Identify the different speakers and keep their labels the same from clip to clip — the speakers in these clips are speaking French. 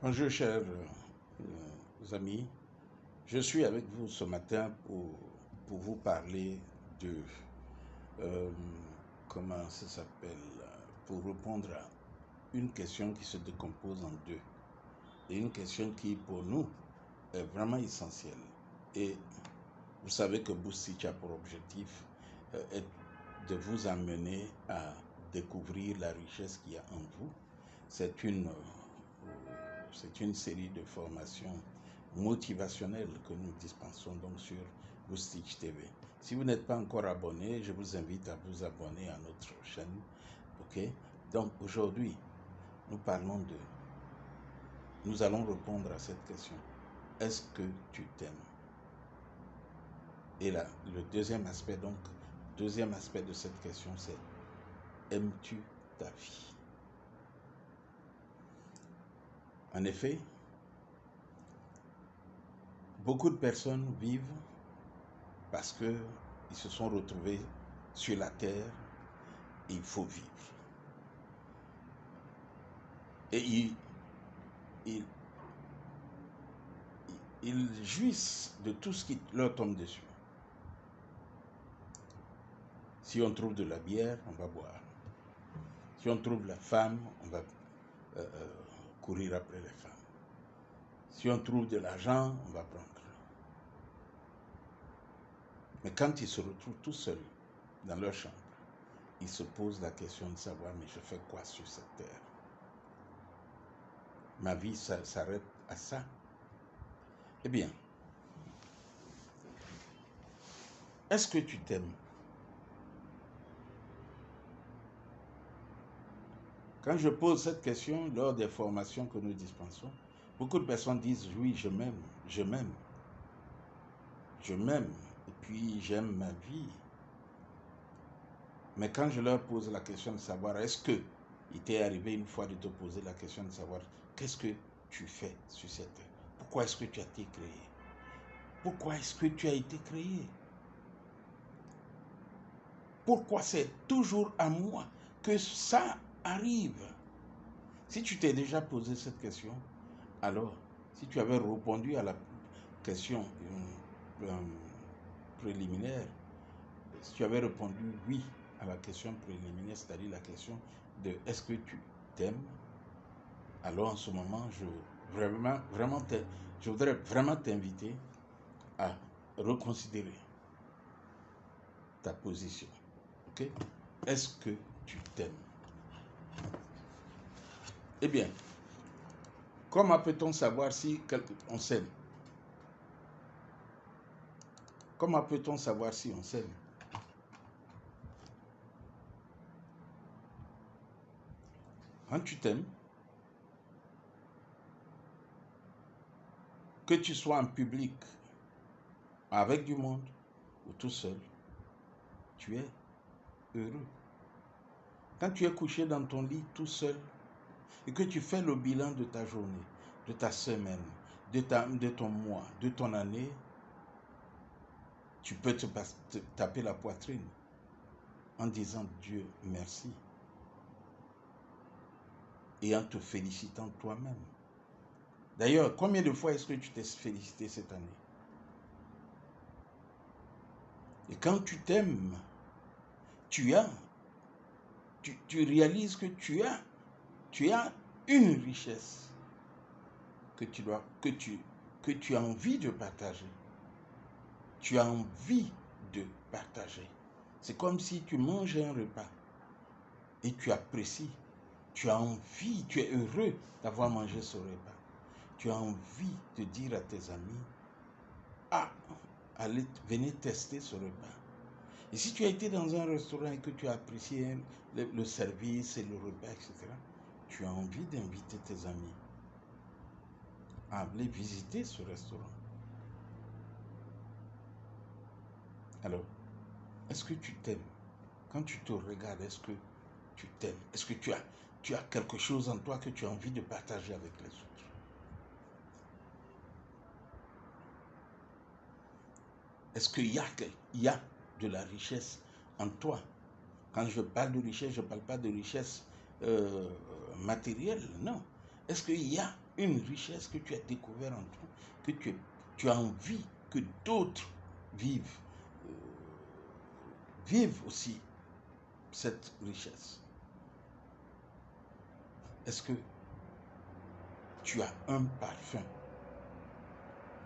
Speaker 1: Bonjour chers amis, je suis avec vous ce matin pour vous parler de, euh, comment ça s'appelle, pour répondre à une question qui se décompose en deux, et une question qui pour nous est vraiment essentielle. Et vous savez que Boostich a pour objectif est de vous amener à découvrir la richesse qu'il y a en vous. C'est une série de formations motivationnelles que nous dispensons donc sur Boostich TV. Si vous n'êtes pas encore abonné, je vous invite à vous abonner à notre chaîne. Ok? Donc aujourd'hui, nous allons répondre à cette question. Est-ce que tu t'aimes? Et là, le deuxième aspect de cette question, c'est aimes-tu ta vie? En effet, beaucoup de personnes vivent parce qu'ils se sont retrouvés sur la terre et il faut vivre. Et ils jouissent de tout ce qui leur tombe dessus. Si on trouve de la bière, on va boire. Si on trouve la femme, on va courir après les femmes. Si on trouve de l'argent, on va prendre. Mais quand ils se retrouvent tout seuls dans leur chambre, ils se posent la question de savoir, mais je fais quoi sur cette terre? Ma vie s'arrête à ça? Eh bien, est-ce que tu t'aimes? Quand je pose cette question lors des formations que nous dispensons, beaucoup de personnes disent oui, je m'aime, je m'aime, je m'aime, et puis j'aime ma vie. Mais quand je leur pose la question de savoir, est-ce que il t'est arrivé une fois de te poser la question de savoir, qu'est-ce que tu fais sur cette terre? Pourquoi est-ce que tu as été créé? Pourquoi est-ce que tu as été créé? Pourquoi c'est toujours à moi que ça arrive? Si tu t'es déjà posé cette question, alors, si tu avais répondu à la question préliminaire, si tu avais répondu oui à la question préliminaire, c'est-à-dire la question de est-ce que tu t'aimes, alors en ce moment, je voudrais vraiment t'inviter à reconsidérer ta position. Ok? Est-ce que tu t'aimes? Eh bien, comment peut-on savoir si on s'aime? Comment peut-on savoir si on s'aime? Quand tu t'aimes, que tu sois en public, avec du monde ou tout seul, tu es heureux. Quand tu es couché dans ton lit tout seul et que tu fais le bilan de ta journée, de ta semaine, de ton mois, de ton année, tu peux te taper la poitrine en disant Dieu merci et en te félicitant toi-même. D'ailleurs, combien de fois est-ce que tu t'es félicité cette année? Et quand tu t'aimes, tu réalises que tu as une richesse que tu as envie de partager. Tu as envie de partager. C'est comme si tu manges un repas et tu apprécies. Tu as envie, tu es heureux d'avoir mangé ce repas. Tu as envie de dire à tes amis, ah, allez, venez tester ce repas. Et si tu as été dans un restaurant et que tu as apprécié le service et le repas, etc., tu as envie d'inviter tes amis à aller visiter ce restaurant. Alors, est-ce que tu t'aimes? Quand tu te regardes, est-ce que tu t'aimes? Est-ce que tu as quelque chose en toi que tu as envie de partager avec les autres? Est-ce qu'il y a de la richesse en toi? Quand je parle de richesse, je ne parle pas de richesse matérielle, non. Est-ce qu'il y a une richesse que tu as découvert en toi, que tu as envie que d'autres vivent, vivent aussi cette richesse? Est-ce que tu as un parfum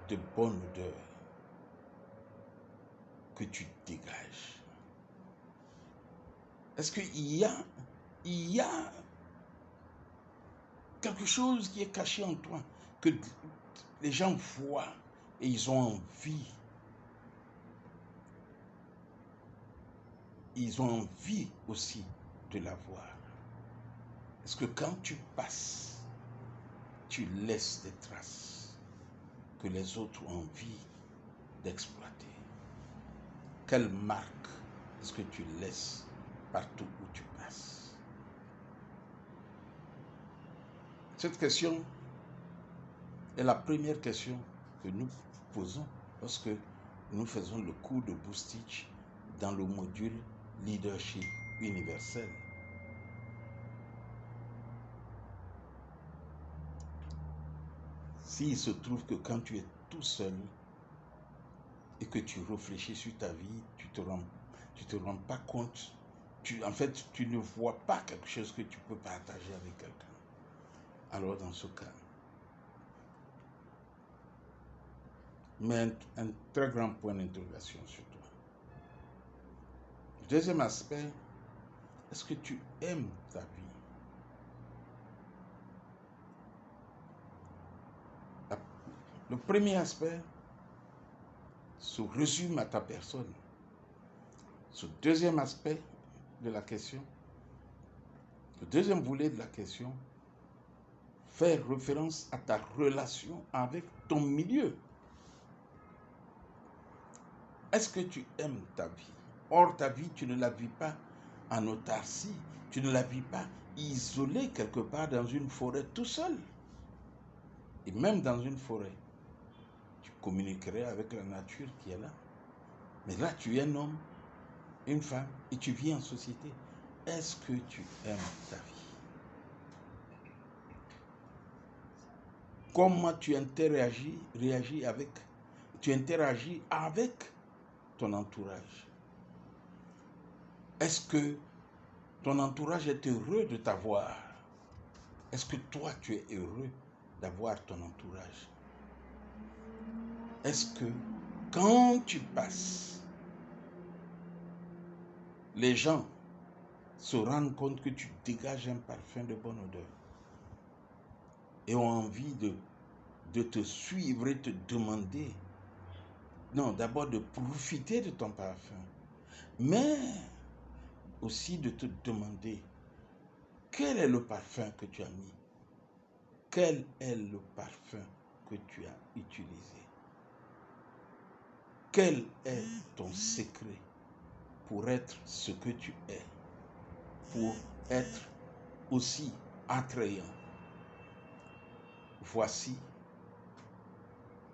Speaker 1: de bonne odeur que tu dégages? Est-ce qu'il y a quelque chose qui est caché en toi que les gens voient et ils ont envie? Ils ont envie aussi de l'avoir. Est-ce que quand tu passes, tu laisses des traces que les autres ont envie d'exploiter? Quelle marque est-ce que tu laisses partout où tu passes? Cette question est la première question que nous posons lorsque nous faisons le cours de Boostich dans le module Leadership universel. S'il se trouve que quand tu es tout seul et que tu réfléchis sur ta vie, tu te rends pas compte, en fait, tu ne vois pas quelque chose que tu peux partager avec quelqu'un. Alors dans ce cas, mets un très grand point d'interrogation sur toi. Deuxième aspect, est-ce que tu aimes ta vie? Le premier aspect se résume à ta personne. Ce deuxième aspect de la question, le deuxième volet de la question, fait référence à ta relation avec ton milieu. Est-ce que tu aimes ta vie? Or, ta vie, tu ne la vis pas en autarcie, tu ne la vis pas isolée quelque part dans une forêt tout seul. Et même dans une forêt, tu communiquerais avec la nature qui est là. Mais là, tu es un homme, une femme, et tu vis en société. Est-ce que tu aimes ta vie? Comment tu interagis avec ton entourage? Est-ce que ton entourage est heureux de t'avoir? Est-ce que toi, tu es heureux d'avoir ton entourage? Est-ce que quand tu passes, les gens se rendent compte que tu dégages un parfum de bonne odeur et ont envie de te suivre et te demander, non, d'abord de profiter de ton parfum, mais aussi de te demander quel est le parfum que tu as mis, quel est le parfum que tu as utilisé, quel est ton secret pour être ce que tu es, pour être aussi attrayant. Voici.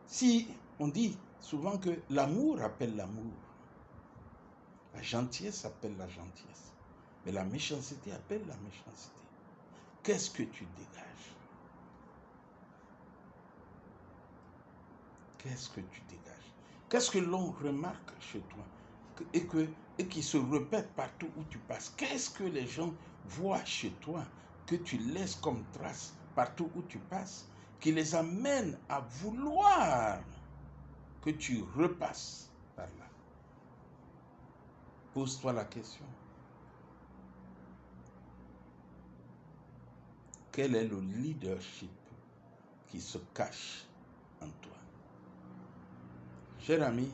Speaker 1: Si on dit souvent que l'amour appelle l'amour, la gentillesse appelle la gentillesse, mais la méchanceté appelle la méchanceté. Qu'est-ce que tu dégages? Qu'est-ce que tu dégages? Qu'est-ce que l'on remarque chez toi et qui se répète partout où tu passes? Qu'est-ce que les gens voient chez toi que tu laisses comme trace partout où tu passes, qui les amène à vouloir que tu repasses par là? Pose-toi la question. Quel est le leadership qui se cache en toi? Cher ami,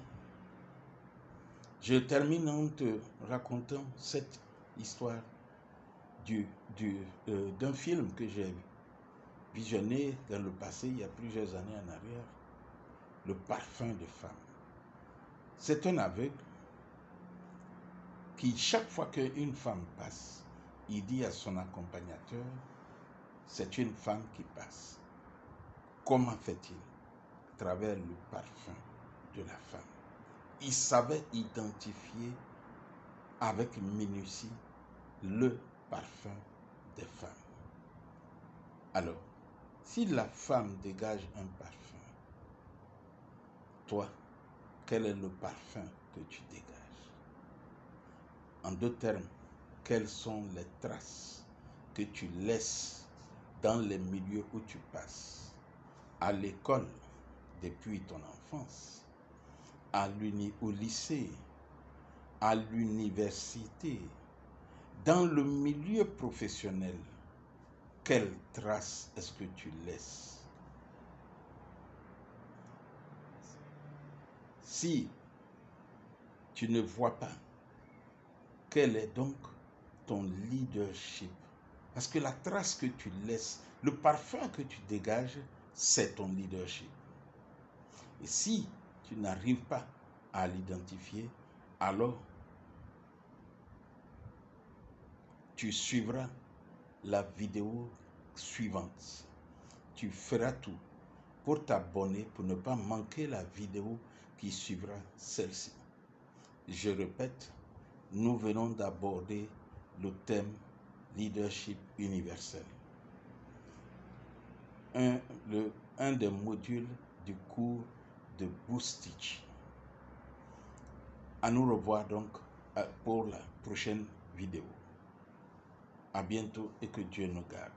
Speaker 1: je termine en te racontant cette histoire d'un film que j'ai visionné dans le passé, il y a plusieurs années en arrière, Le parfum de femme. C'est un aveugle qui, chaque fois qu'une femme passe, il dit à son accompagnateur, c'est une femme qui passe. Comment fait-il? À travers le parfum de la femme. Il savait identifier avec minutie le parfum des femmes. Alors, Si la femme dégage un parfum, toi, quel est le parfum que tu dégages? En d'autres termes, quelles sont les traces que tu laisses dans les milieux où tu passes? À l'école, depuis ton enfance, au lycée, à l'université, dans le milieu professionnel, quelles traces est-ce que tu laisses? Si tu ne vois pas, quel est donc ton leadership? Parce que la trace que tu laisses, le parfum que tu dégages, c'est ton leadership. Et si tu n'arrives pas à l'identifier, alors tu suivras la vidéo suivante. Tu feras tout pour t'abonner, pour ne pas manquer la vidéo qui suivra celle-ci. Je répète, nous venons d'aborder le thème leadership universel. Un des modules du cours de Boostich. À nous revoir donc pour la prochaine vidéo. À bientôt et que Dieu nous garde.